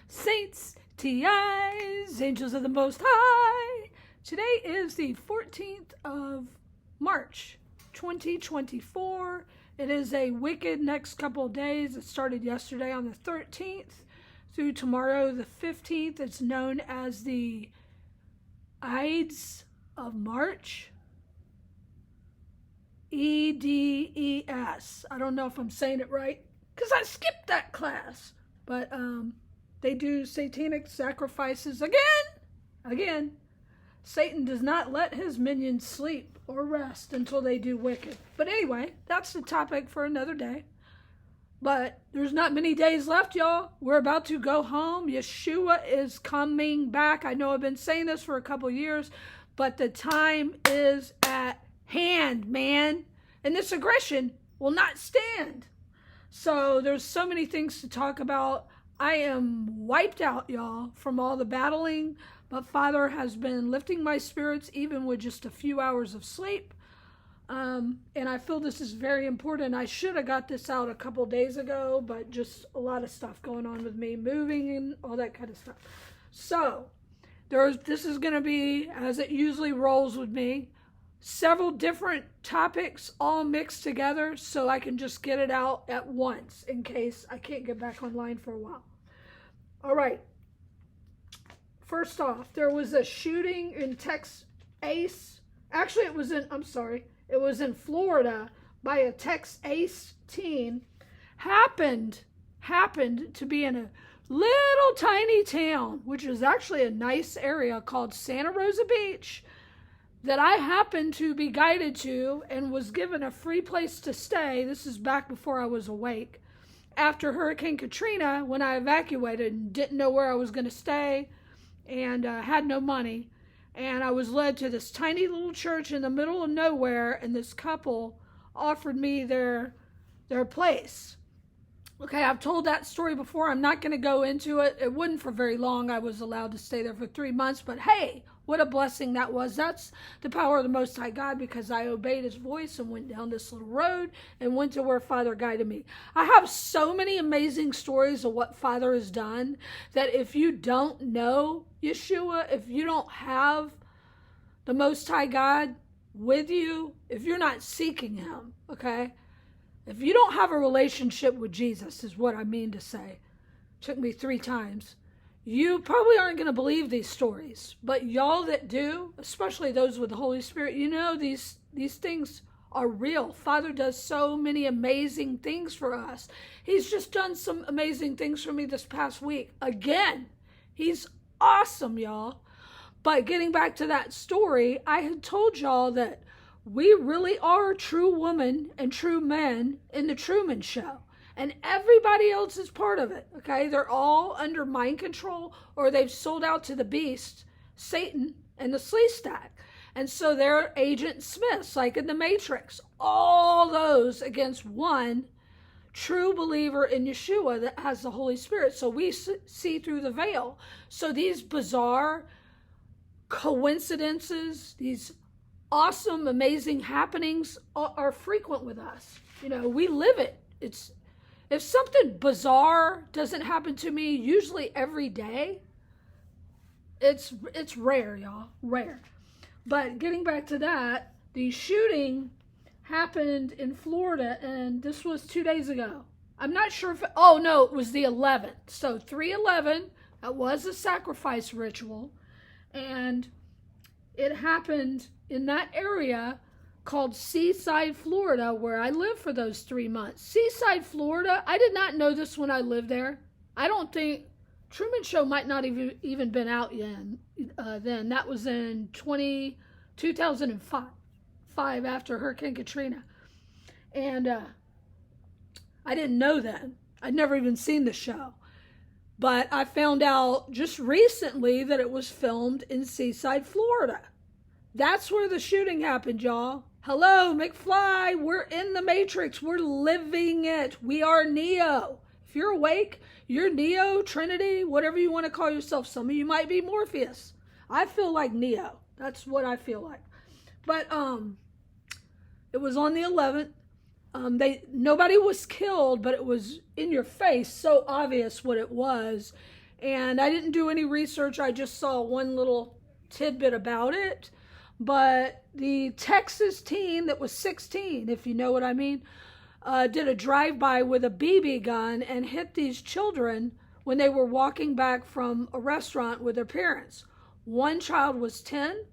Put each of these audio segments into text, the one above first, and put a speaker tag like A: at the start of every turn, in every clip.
A: Saints, TIs, angels of the Most High. Today is the 14th of March, 2024. It is a wicked next couple of days. It started yesterday on the 13th through tomorrow, the 15th. It's known as the Ides of March. EDES. I don't know if I'm saying it right because I skipped that class. But they do satanic sacrifices again. Satan does not let his minions sleep or rest until they do wicked. But anyway, that's the topic for another day. But there's not many days left, y'all. We're about to go home. Yeshua is coming back. I know I've been saying this for a couple years, but the time is at hand, man. And this aggression will not stand. So there's so many things to talk about. I am wiped out, y'all, from all the battling. But Father has been lifting my spirits even with just a few hours of sleep. And I feel this is very important. I should have got this out a couple days ago, but just a lot of stuff going on with me, moving and all that kind of stuff. So this is going to be, as it usually rolls with me, several different topics all mixed together so I can just get it out at once in case I can't get back online for a while. All right. First off, there was a shooting in Texas. Actually, it was in Florida by a Texas teen. Happened to be in a little tiny town, which is actually a nice area called Santa Rosa Beach, that I happened to be guided to and was given a free place to stay. This is back before I was awake. After Hurricane Katrina, when I evacuated and didn't know where I was going to stay and had no money. And I was led to this tiny little church in the middle of nowhere, and this couple offered me their place. Okay, I've told that story before. I'm not going to go into it. It wasn't for very long. I was allowed to stay there for 3 months, but hey, what a blessing that was. That's the power of the Most High God, because I obeyed his voice and went down this little road and went to where Father guided me. I have so many amazing stories of what Father has done that if you don't know Yeshua, if you don't have the Most High God with you, if you're not seeking him, okay? If you don't have a relationship with Jesus, is what I mean to say. It took me 3 times. You probably aren't going to believe these stories, but y'all that do, especially those with the Holy Spirit, you know these things are real. Father does so many amazing things for us. He's just done some amazing things for me this past week. Again, he's awesome, y'all. But getting back to that story, I had told y'all that we really are true women and true men in the Truman Show. And everybody else is part of it, okay? They're all under mind control, or they've sold out to the beast, Satan, and the Slee Stack. And so they're Agent Smiths, like in the Matrix. All those against one true believer in Yeshua that has the Holy Spirit. So we see through the veil. So these bizarre coincidences, these awesome, amazing happenings are frequent with us. You know, we live it. If something bizarre doesn't happen to me, usually every day, it's rare, y'all, rare. But getting back to that, the shooting happened in Florida, and this was 2 days ago. I'm not sure if, it was the 11th. So 3/11, that was a sacrifice ritual, and it happened in that area called Seaside, Florida, where I lived for those 3 months. Seaside, Florida, I did not know this when I lived there. I don't think, Truman Show might not even been out yet then. That was in 2005, after Hurricane Katrina. And I didn't know then. I'd never even seen the show. But I found out just recently that it was filmed in Seaside, Florida. That's where the shooting happened, y'all. Hello, McFly. We're in the Matrix. We're living it. We are Neo. If you're awake, you're Neo, Trinity, whatever you want to call yourself. Some of you might be Morpheus. I feel like Neo. That's what I feel like. But it was on the 11th. Nobody was killed, but it was in your face, so obvious what it was. And I didn't do any research. I just saw one little tidbit about it. But the Texas teen that was 16, if you know what I mean, did a drive-by with a BB gun and hit these children when they were walking back from a restaurant with their parents. One child was 10,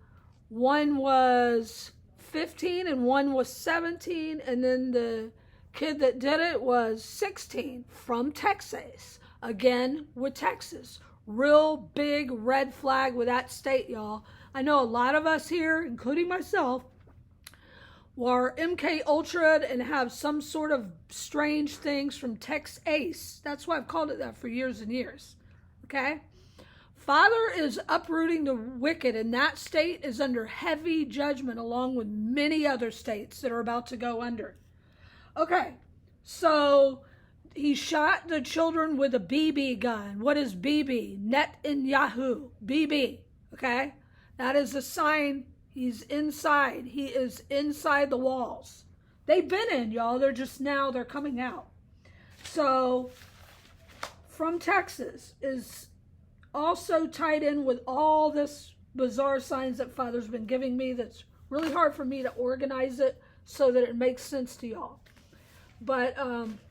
A: one was 15, and one was 17, and then the kid that did it was 16 from Texas. Again, with Texas. Real big red flag with that state, y'all. I know a lot of us here, including myself, are MK Ultra and have some sort of strange things from Tex Ace. That's why I've called it that for years and years. Okay? Father is uprooting the wicked, and that state is under heavy judgment along with many other states that are about to go under. Okay, so he shot the children with a BB gun. What is BB? Netanyahu. BB. Okay? That is a sign he's inside. He is inside the walls. They've been in, y'all. They're coming out. So, from Texas is also tied in with all this bizarre signs that Father's been giving me that's really hard for me to organize it so that it makes sense to y'all. But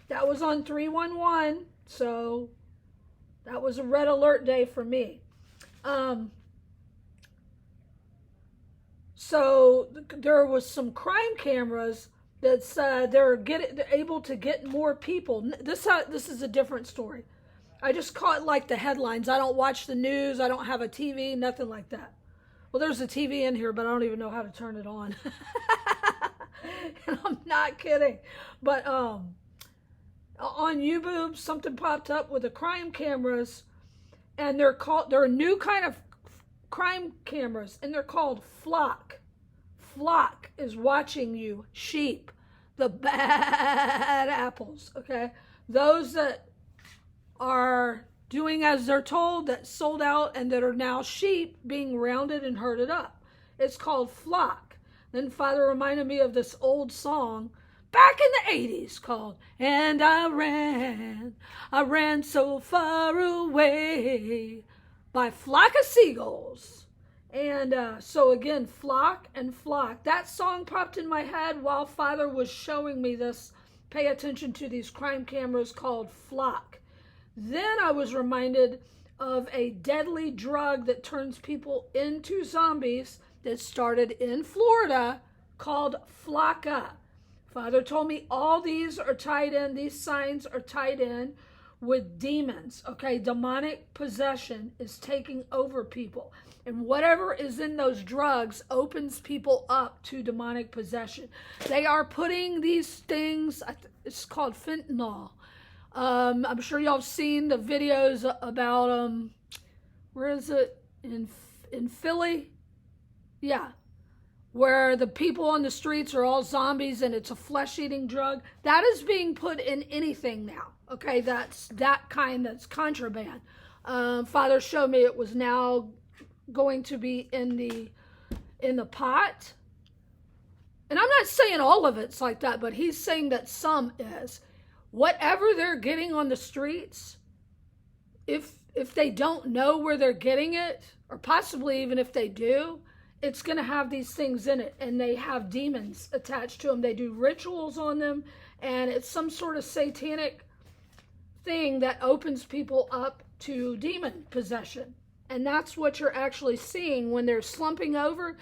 A: that was on 311, so that was a red alert day for me. So there was some crime cameras that said they're able to get more people. This is a different story. I just caught like the headlines. I don't watch the news. I don't have a TV, nothing like that. Well, there's a TV in here, but I don't even know how to turn it on. And I'm not kidding. But on YouTube, something popped up with the crime cameras, and they're a new kind of crime cameras, and they're called flock. Flock is watching you. Sheep, the bad apples, okay? Those that are doing as they're told, that sold out and that are now sheep being rounded and herded up. It's called flock. Then Father reminded me of this old song back in the 80s called "And I Ran So Far Away" by Flock of Seagulls. And so again, flock and flock. That song popped in my head while Father was showing me this. Pay attention to these crime cameras called flock. Then I was reminded of a deadly drug that turns people into zombies that started in Florida called Flocka. Father told me all these are tied in, these signs are tied in with demons, okay? Demonic possession is taking over people. And whatever is in those drugs opens people up to demonic possession. They are putting these things, it's called fentanyl. I'm sure y'all have seen the videos about, where is it? In Philly? Yeah. Where the people on the streets are all zombies and it's a flesh-eating drug. That is being put in anything now. Okay, that's that kind that's contraband. Father showed me it was now going to be in the pot. And I'm not saying all of it's like that, but he's saying that some is. Whatever they're getting on the streets, if they don't know where they're getting it, or possibly even if they do, it's going to have these things in it, and they have demons attached to them. They do rituals on them, and it's some sort of satanic thing that opens people up to demon possession. And that's what you're actually seeing when they're slumping over.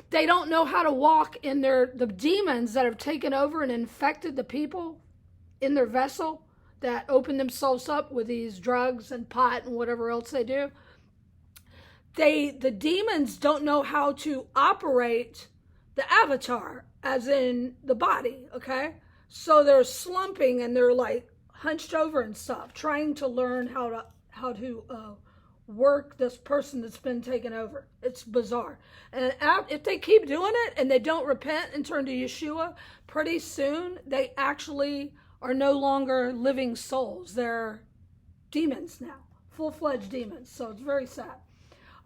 A: They don't know how to walk in the demons that have taken over and infected the people in their vessel that open themselves up with these drugs and pot and whatever else they do. The demons don't know how to operate the avatar, as in the body, okay? So they're slumping and they're like hunched over and stuff, trying to learn how to work this person that's been taken over. It's bizarre. And if they keep doing it and they don't repent and turn to Yeshua, pretty soon they actually are no longer living souls. They're demons now, full-fledged demons. So it's very sad.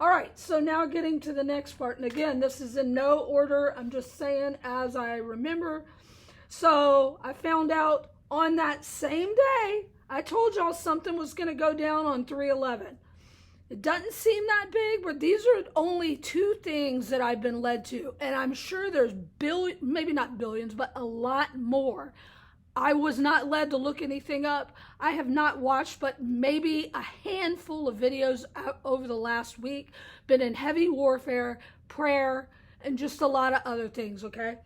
A: All right, so now getting to the next part. And again, this is in no order. I'm just saying as I remember. So I found out on that same day, I told y'all something was going to go down on 3/11. It doesn't seem that big, but these are only two things that I've been led to. And I'm sure there's maybe not billions, but a lot more. I was not led to look anything up. I have not watched but maybe a handful of videos over the last week. Been in heavy warfare, prayer, and just a lot of other things, okay?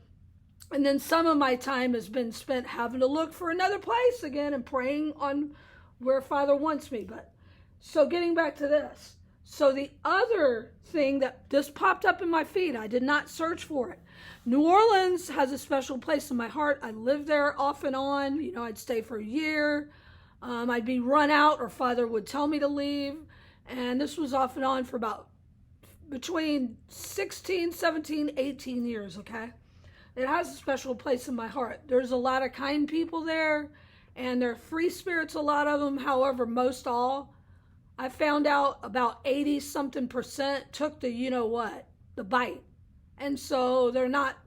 A: And then some of my time has been spent having to look for another place again and praying on where Father wants me. But so getting back to this. So the other thing that just popped up in my feed, I did not search for it. New Orleans has a special place in my heart. I lived there off and on. You know, I'd stay for a year. I'd be run out or Father would tell me to leave. And this was off and on for about between 16, 17, 18 years, okay? It has a special place in my heart. There's a lot of kind people there, and they're free spirits, a lot of them. However, most all, I found out about 80-something% took the you-know-what, the bite. And so they're not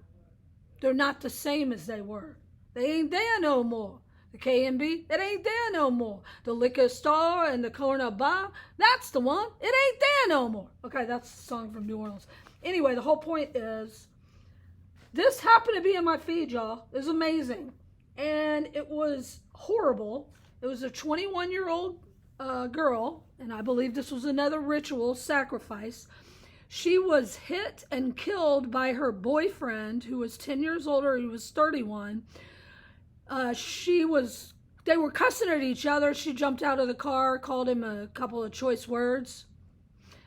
A: the same as they were. They ain't there no more. The K&B, it ain't there no more. The Liquor Store and the Corner Bar, that's the one. It ain't there no more. Okay, that's a song from New Orleans. Anyway, the whole point is, this happened to be in my feed, y'all. It was amazing. And it was horrible. It was a 21-year-old girl, and I believe this was another ritual sacrifice. She was hit and killed by her boyfriend, who was 10 years older. He was 31. They were cussing at each other. She jumped out of the car, called him a couple of choice words,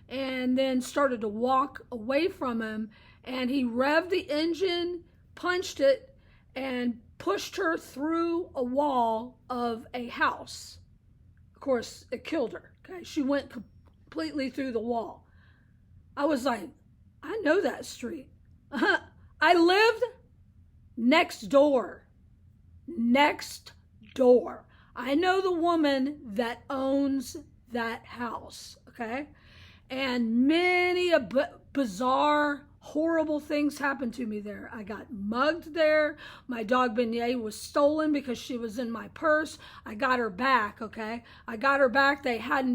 A: and then started to walk away from him. And he revved the engine, punched it, and pushed her through a wall of a house. Of course, it killed her. Okay, she went completely through the wall. I was like, I know that street. I lived next door. Next door. I know the woman that owns that house, okay? And many bizarre, horrible things happened to me there. I got mugged there. My dog Beignet was stolen because she was in my purse. I got her back, okay? I got her back. They had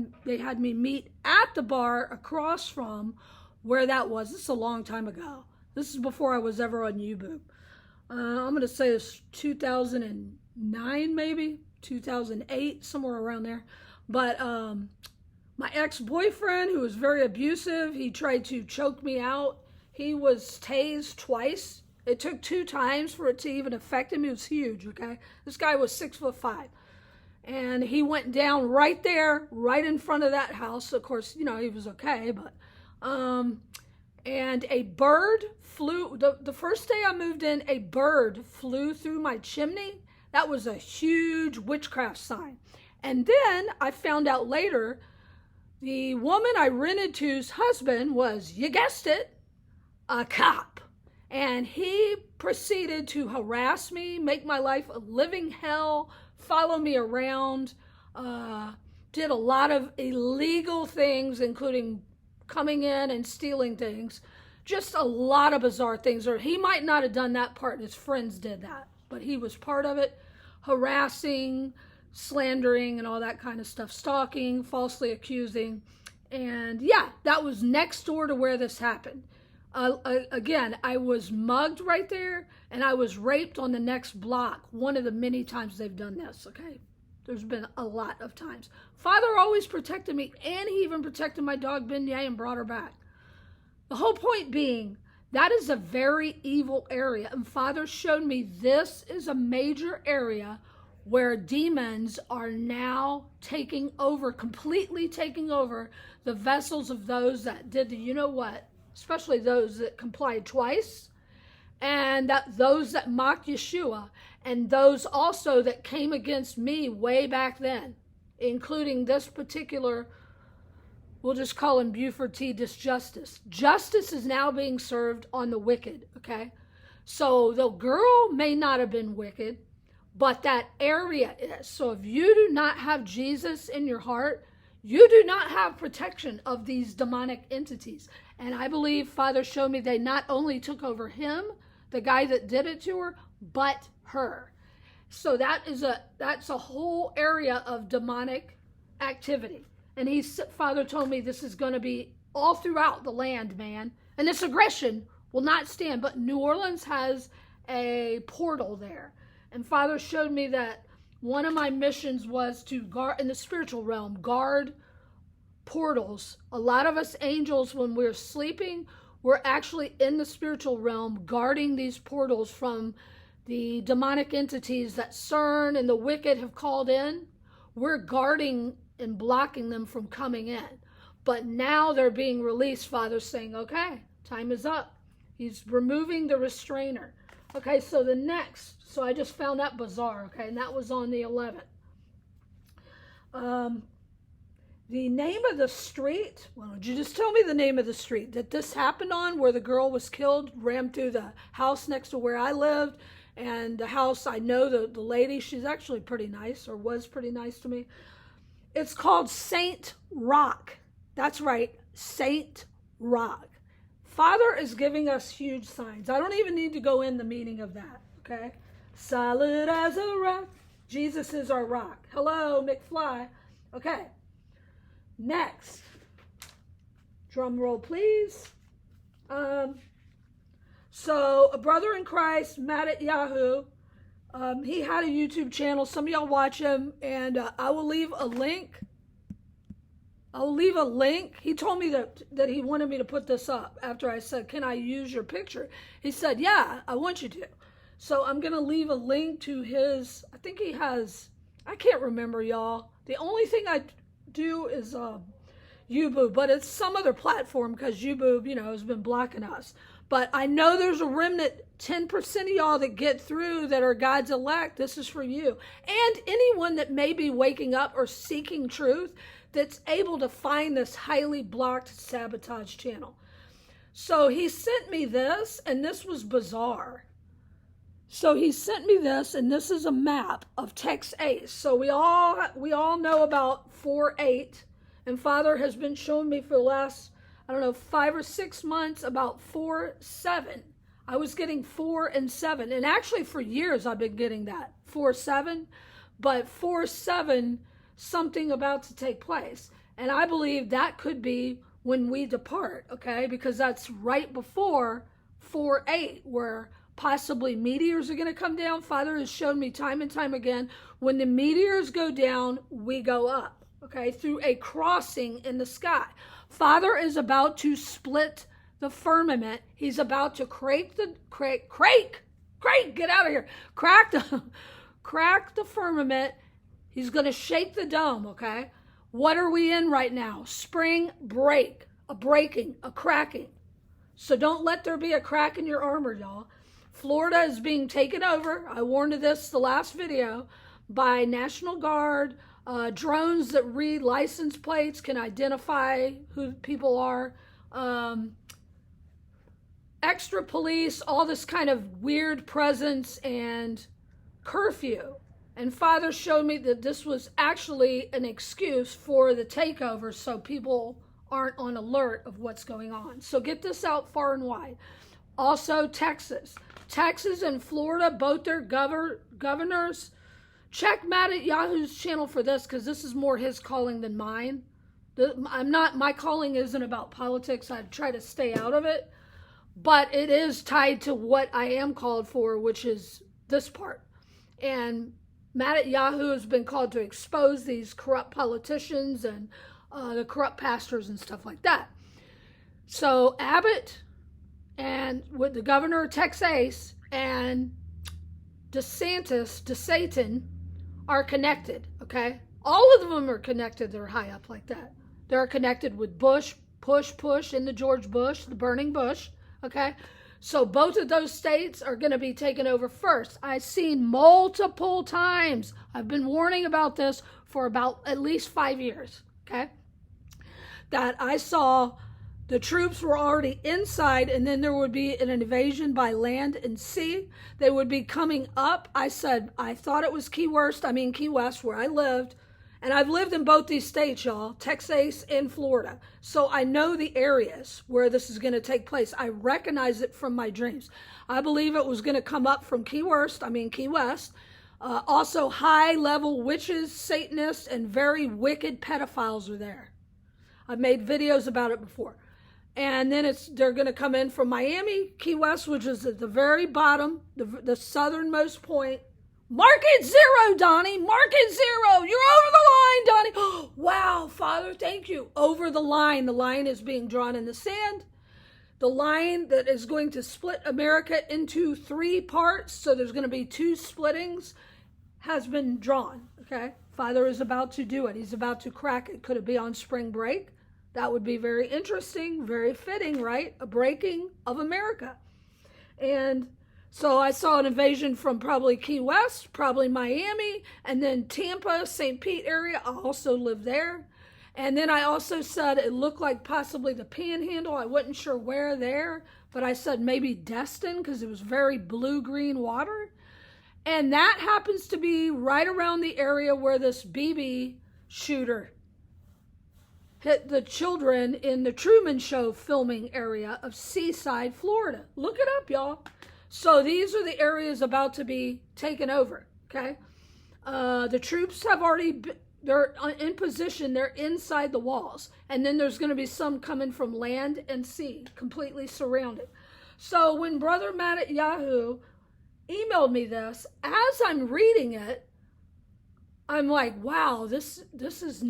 A: me meet at the bar across from where that was. This is a long time ago. This is before I was ever on YouTube. I'm going to say it's 2009, maybe 2008, somewhere around there. But my ex-boyfriend, who was very abusive, he tried to choke me out. He was tased twice. It took 2 times for it to even affect him. He was huge, okay? This guy was 6'5". And he went down right there, right in front of that house. Of course, you know, he was okay, but... and a bird flew, the first day I moved in, a bird flew through my chimney. That was a huge witchcraft sign. And then I found out later, the woman I rented to's husband was, you guessed it, a cop. And he proceeded to harass me, make my life a living hell, follow me around, did a lot of illegal things, including coming in and stealing things. Just a lot of bizarre things. Or he might not have done that part, his friends did that, but he was part of it. Harassing, slandering, and all that kind of stuff. Stalking, falsely accusing. And yeah, that was next door to where this happened. Again, I was mugged right there, and I was raped on the next block. One of the many times they've done this, okay? There's been a lot of times. Father always protected me, and he even protected my dog Beignet and brought her back. The whole point being, that is a very evil area. And Father showed me this is a major area where demons are now taking over, completely taking over the vessels of those that did the you-know-what, especially those that complied twice, and that those that mocked Yeshua, and those also that came against me way back then, including this particular, we'll just call him Buford T. Disjustice. Justice is now being served on the wicked, okay? So the girl may not have been wicked, but that area is. So if you do not have Jesus in your heart, you do not have protection of these demonic entities. And I believe Father showed me they not only took over him, the guy that did it to her, but her. So that's a whole area of demonic activity. And Father told me this is going to be all throughout the land, man. And this aggression will not stand. But New Orleans has a portal there. And Father showed me that one of my missions was to guard, in the spiritual realm, guard portals. A lot of us angels, when we're sleeping, we're actually in the spiritual realm guarding these portals from the demonic entities that CERN and the wicked have called in. We're guarding and blocking them from coming in. But now they're being released. Father's saying, okay, time is up. He's removing the restrainer. Okay, so the next, so I just found that bizarre, okay, and that was on the 11th. The name of the street, why don't you just tell me the name of the street that this happened on, where the girl was killed, rammed through the house next to where I lived, and the house, I know the lady, she's actually pretty nice, or was pretty nice to me. It's called Saint Rock. That's right, Saint Rock. Father is giving us huge signs. I don't even need to go in the meaning of that, okay? Solid as a rock. Jesus is our rock. Hello, McFly. Okay. Next. Drum roll, please. So, a brother in Christ, Matt at Yahoo, he had a YouTube channel. Some of y'all watch him, and I will leave a link. He told me that he wanted me to put this up after I said, can I use your picture? He said, yeah, I want you to. So I'm going to leave a link to his, I think he has, I can't remember, y'all. The only thing I do is YouTube, but it's some other platform because YouTube, has been blocking us. But I know there's a remnant, 10% of y'all that get through that are God's elect. This is for you. And anyone that may be waking up or seeking truth that's able to find this highly blocked sabotage channel. So he sent me this, and this was bizarre. So he sent me this, and this is a map of Texas. So we all know about 4-8, and Father has been showing me for the last, 5 or 6 months about 4-7. I was getting 4 and 7, and actually for years I've been getting that 4-7, but 4-7, something about to take place, and I believe that could be when we depart, okay, because that's right before 4-8, where possibly meteors are going to come down. Father has shown me time and time again, when the meteors go down, we go up, okay, through a crossing in the sky. Father is about to split the firmament. He's about to crack, get out of here, crack the firmament. He's going to shake the dome, okay? What are we in right now? Spring break, a breaking, a cracking. So don't let there be a crack in your armor, y'all. Florida is being taken over. I warned of this the last video, by National Guard. Drones that read license plates can identify who people are. Extra police, all this kind of weird presence and curfew. And Father showed me that this was actually an excuse for the takeover, so people aren't on alert of what's going on. So get this out far and wide. Also, Texas and Florida, both their governors. Check Matt at Yahoo's channel for this, because this is more his calling than mine. My calling isn't about politics. I try to stay out of it. But it is tied to what I am called for, which is this part. And Matt at Yahoo has been called to expose these corrupt politicians and the corrupt pastors and stuff like that. So Abbott and with the governor of Texas and DeSantis are connected, okay? All of them are connected that are high up like that. They're connected with Bush, push in the George Bush, the burning Bush, okay? So both of those states are going to be taken over first. I've seen multiple times. I've been warning about this for about at least 5 years, okay? That I saw the troops were already inside, and then there would be an invasion by land and sea. They would be coming up. I said, I thought it was Key West, where I lived. And I've lived in both these states, y'all, Texas and Florida. So I know the areas where this is going to take place. I recognize it from my dreams. I believe it was going to come up from Key West, Also, high-level witches, Satanists, and very wicked pedophiles are there. I've made videos about it before. And then they're going to come in from Miami, Key West, which is at the very bottom, the southernmost point. Mark it 0, Donnie. Mark it 0. You're over the line, Donnie. Wow, Father, thank you. Over the line. The line is being drawn in the sand. The line that is going to split America into 3 parts, so there's going to be 2 splittings, has been drawn, okay? Father is about to do it. He's about to crack it. Could it be on spring break? That would be very interesting, very fitting, right? A breaking of America. And so I saw an invasion from probably Key West, probably Miami, and then Tampa, St. Pete area. I also live there. And then I also said it looked like possibly the Panhandle. I wasn't sure where there, but I said maybe Destin because it was very blue-green water. And that happens to be right around the area where this BB shooter hit the children in the Truman Show filming area of Seaside, Florida. Look it up, y'all. So these are the areas about to be taken over, okay? The troops have already, they're in position, they're inside the walls. And then there's going to be some coming from land and sea, completely surrounded. So when Brother Matt at Yahoo emailed me this, as I'm reading it, I'm like, wow, this is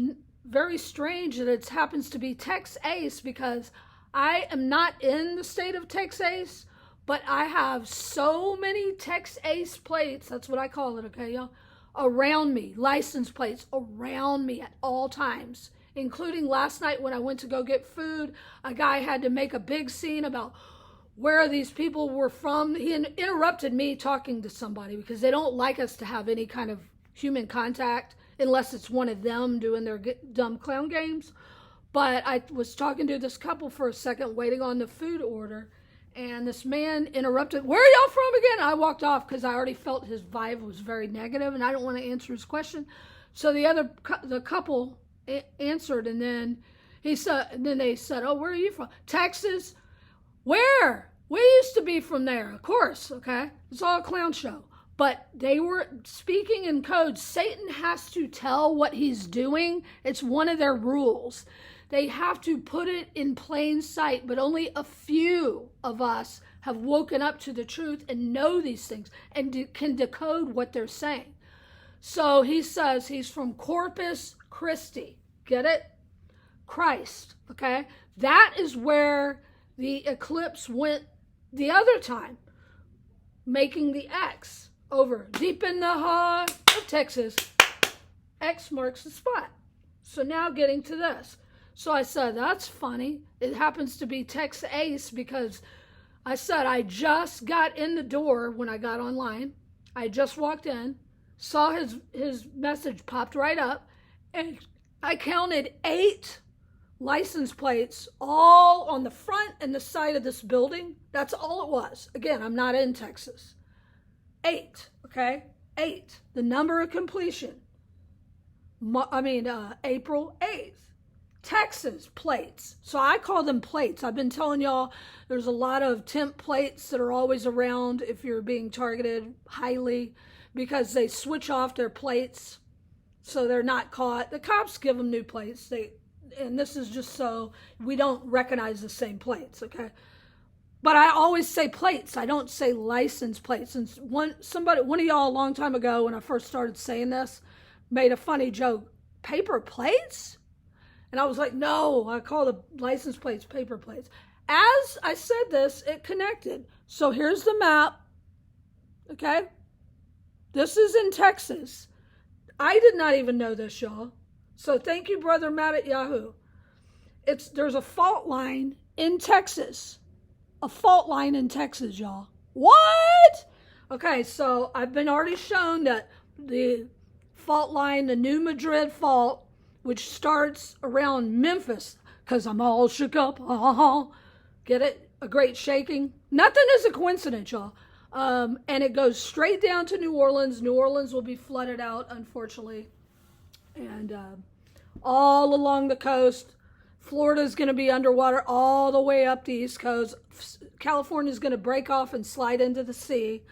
A: very strange that it happens to be Texas, because I am not in the state of Texas, but I have so many Texas plates, that's what I call it, okay, y'all, around me, license plates around me at all times, including last night when I went to go get food. A guy had to make a big scene about where these people were from. He interrupted me talking to somebody because they don't like us to have any kind of human contact unless it's one of them doing their dumb clown games. But I was talking to this couple for a second, waiting on the food order, and this man interrupted, "Where are y'all from again?" I walked off because I already felt his vibe was very negative, and I don't want to answer his question. So the couple answered, and then they said, "Oh, where are you from?" "Texas." "Where?" "We used to be from there." Of course, okay? It's all a clown show. But they were speaking in code. Satan has to tell what he's doing. It's one of their rules. They have to put it in plain sight, but only a few of us have woken up to the truth and know these things and can decode what they're saying. So he says he's from Corpus Christi. Get it? Christ, okay? That is where the eclipse went the other time, making the X over deep in the heart of Texas. X marks the spot. So now getting to this. So I said, that's funny. It happens to be Texas because I said I just got in the door when I got online. I just walked in, saw his message popped right up, and I counted 8 license plates all on the front and the side of this building. That's all it was. Again, I'm not in Texas. 8, okay? 8. The number of completion. April 8th. Texas plates. So I call them plates. I've been telling y'all there's a lot of temp plates that are always around if you're being targeted highly because they switch off their plates so they're not caught. The cops give them new plates. And this is just so we don't recognize the same plates, okay? But I always say plates. I don't say license plates. And one of y'all a long time ago when I first started saying this made a funny joke. Paper plates? And I was like, no, I call the license plates paper plates. As I said this, it connected. So here's the map, okay? This is in Texas. I did not even know this, y'all. So thank you, Brother Matt at Yahoo. There's a fault line in Texas. A fault line in Texas, y'all. What? Okay, so I've been already shown that the fault line, the New Madrid fault, which starts around Memphis, because I'm all shook up. Get it? A great shaking. Nothing is a coincidence, y'all. And it goes straight down to New Orleans. New Orleans will be flooded out, unfortunately. And all along the coast. Florida is going to be underwater all the way up the East Coast. California is going to break off and slide into the sea.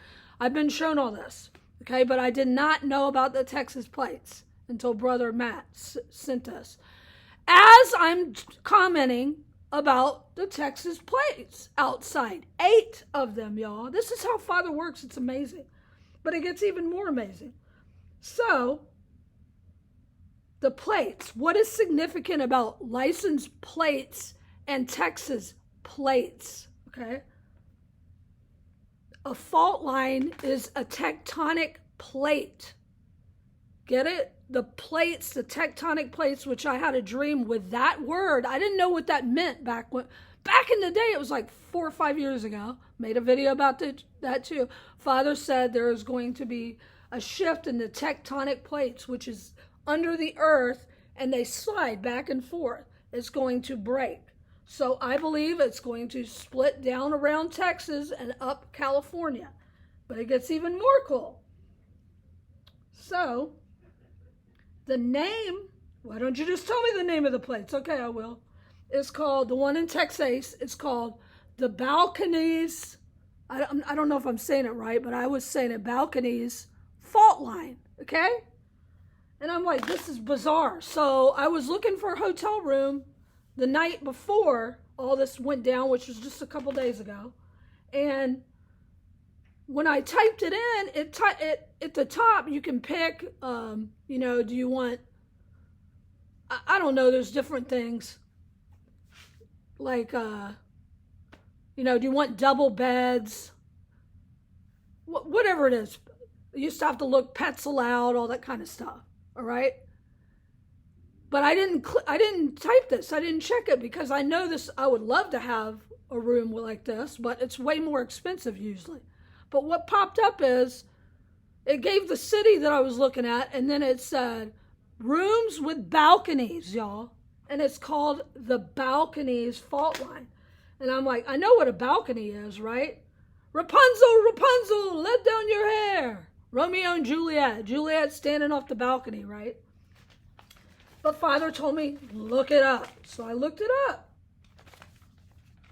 A: I've been shown all this. Okay, but I did not know about the Texas plates until Brother Matt sent us. As I'm commenting about the Texas plates outside, 8 of them, y'all. This is how Father works. It's amazing. But it gets even more amazing. So, the plates. What is significant about license plates and Texas plates? Okay. A fault line is a tectonic plate. Get it? The plates, the tectonic plates, which I had a dream with that word. I didn't know what that meant back in the day. It was like 4 or 5 years ago. Made a video about that too. Father said there is going to be a shift in the tectonic plates, which is under the earth, and they slide back and forth. It's going to break. So I believe it's going to split down around Texas and up California. But it gets even more cool. So, the name, why don't you just tell me the name of the plates? Okay, I will. It's called, the one in Texas, it's called the Balcones. I don't know if I'm saying it right, but I was saying it, Balcones fault line, okay? And I'm like, this is bizarre. So I was looking for a hotel room the night before all this went down, which was just a couple days ago. And when I typed it in, it at the top, you can pick, do you want, I don't know, there's different things. Like, do you want double beds? Whatever it is. You used to have to look pets allowed, all that kind of stuff, all right? But I didn't type this. I didn't check it because I know this. I would love to have a room like this, but it's way more expensive usually. But what popped up is it gave the city that I was looking at, and then it said rooms with balconies, y'all. And it's called the Balcones fault line. And I'm like, I know what a balcony is, right? Rapunzel, Rapunzel, let down your hair. Romeo and Juliet. Juliet standing off the balcony, right? But Father told me, look it up. So I looked it up.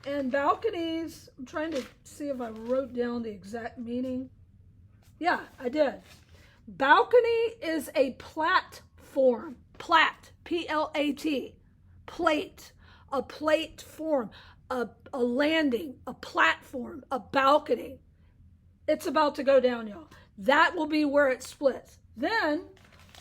A: And balconies, I'm trying to see if I wrote down the exact meaning. Yeah, I did. Balcony is a platform. Plat, P-L-A-T. Plate. A platform. A landing. A platform. A balcony. It's about to go down, y'all. That will be where it splits. Then,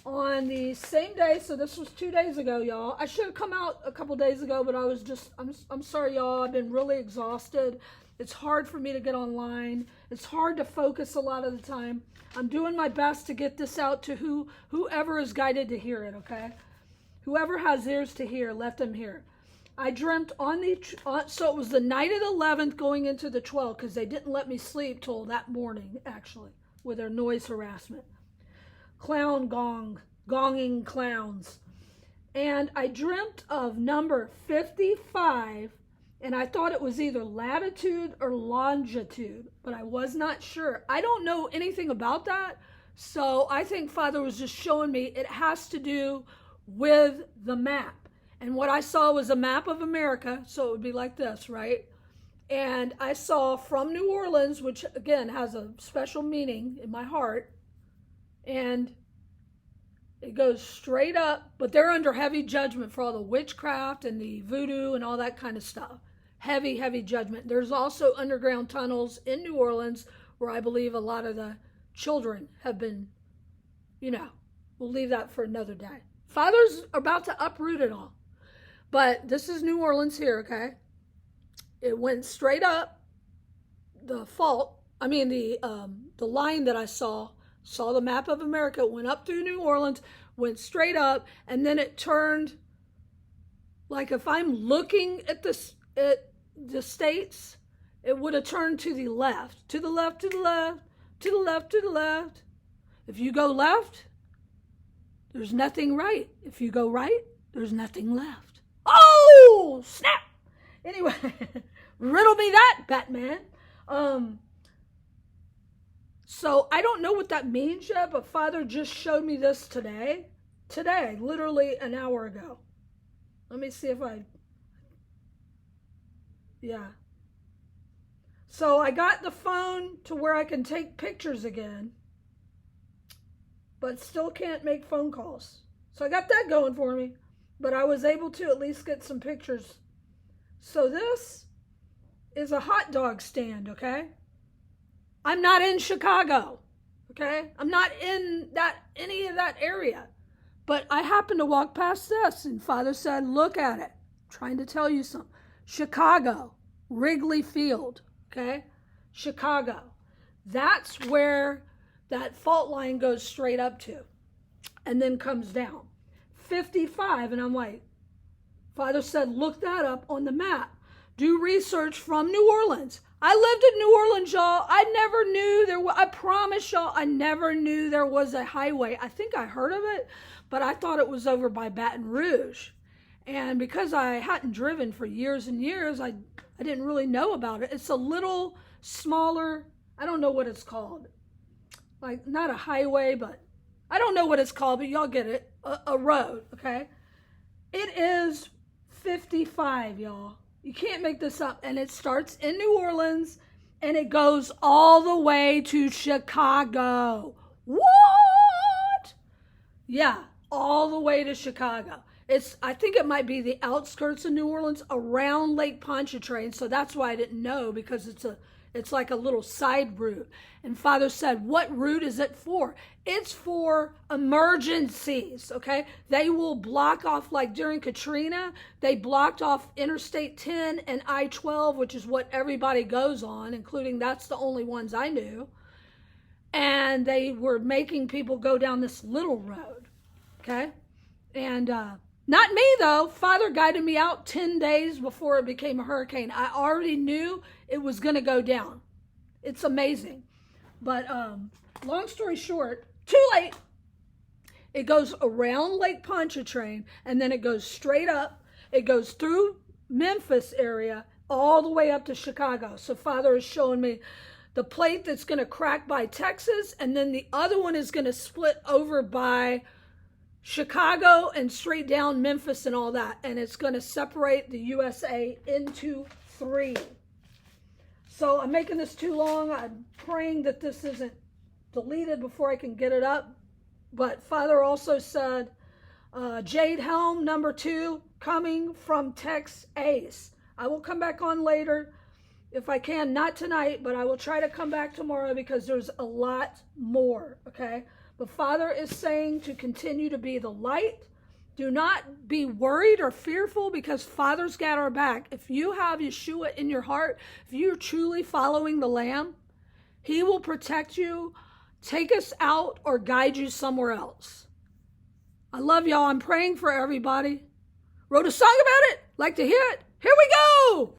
A: on the same day, so this was 2 days ago, y'all. I should have come out a couple days ago, but I'm sorry, y'all. I've been really exhausted. It's hard for me to get online. It's hard to focus a lot of the time. I'm doing my best to get this out to whoever is guided to hear it, okay? Whoever has ears to hear, let them hear. I dreamt so it was the night of the 11th going into the 12th, because they didn't let me sleep till that morning, actually, with their noise harassment. Gonging clowns. And I dreamt of number 55, and I thought it was either latitude or longitude, but I was not sure. I don't know anything about that, so I think Father was just showing me it has to do with the map. And what I saw was a map of America, so it would be like this, right? And I saw from New Orleans, which again has a special meaning in my heart, and it goes straight up, but they're under heavy judgment for all the witchcraft and the voodoo and all that kind of stuff. Heavy, heavy judgment. There's also underground tunnels in New Orleans where I believe a lot of the children have been, we'll leave that for another day. Father's about to uproot it all. But this is New Orleans here, okay? It went straight up. The line that I saw the map of America, went up through New Orleans, went straight up, and then it turned, like if I'm looking at the states, it would have turned to the left, to the left, to the left, to the left, to the left. If you go left, there's nothing right. If you go right, there's nothing left. Oh, snap! Anyway, riddle me that, Batman. So I don't know what that means yet, but Father just showed me this today, literally an hour ago. Let me see if yeah. So I got the phone to where I can take pictures again. but still can't make phone calls. So I got that going for me, but I was able to at least get some pictures. So this is a hot dog stand, okay? I'm not in Chicago, okay? I'm not in any of that area. But I happened to walk past this, and Father said, look at it. I'm trying to tell you something. Chicago, Wrigley Field, okay? Chicago. That's where that fault line goes straight up to and then comes down. 55, and I'm like, Father said, look that up on the map. Do research from New Orleans. I lived in New Orleans, y'all. I never knew I promise y'all, I never knew there was a highway. I think I heard of it, but I thought it was over by Baton Rouge. And because I hadn't driven for years and years, I didn't really know about it. It's a little smaller, I don't know what it's called. Like, not a highway, but I don't know what it's called, but y'all get it. A road, okay? It is 55, y'all. You can't make this up. And it starts in New Orleans, and it goes all the way to Chicago. What? Yeah, all the way to Chicago. I think it might be the outskirts of New Orleans around Lake Pontchartrain. So that's why I didn't know, because it's like a little side route. And Father said, what route is it for? It's for emergencies, okay? They will block off, like during Katrina, they blocked off Interstate 10 and I-12, which is what everybody goes on, including that's the only ones I knew. And they were making people go down this little road, okay? And not me, though. Father guided me out 10 days before it became a hurricane. I already knew it was going to go down. It's amazing. But long story short, too late. It goes around Lake Pontchartrain, and then it goes straight up. It goes through Memphis area all the way up to Chicago. So Father is showing me the plate that's going to crack by Texas, and then the other one is going to split over by Chicago and straight down Memphis and all that. And it's going to separate the USA into 3. So I'm making this too long. I'm praying that this isn't deleted before I can get it up. But Father also said, Jade Helm number 2 coming from Tex Ace. I will come back on later if I can, not tonight, but I will try to come back tomorrow because there's a lot more, okay? But Father is saying to continue to be the light. Do not be worried or fearful, because Father's got our back. If you have Yeshua in your heart, if you're truly following the Lamb, He will protect you, take us out, or guide you somewhere else. I love y'all. I'm praying for everybody. Wrote a song about it. Like to hear it? Here we go.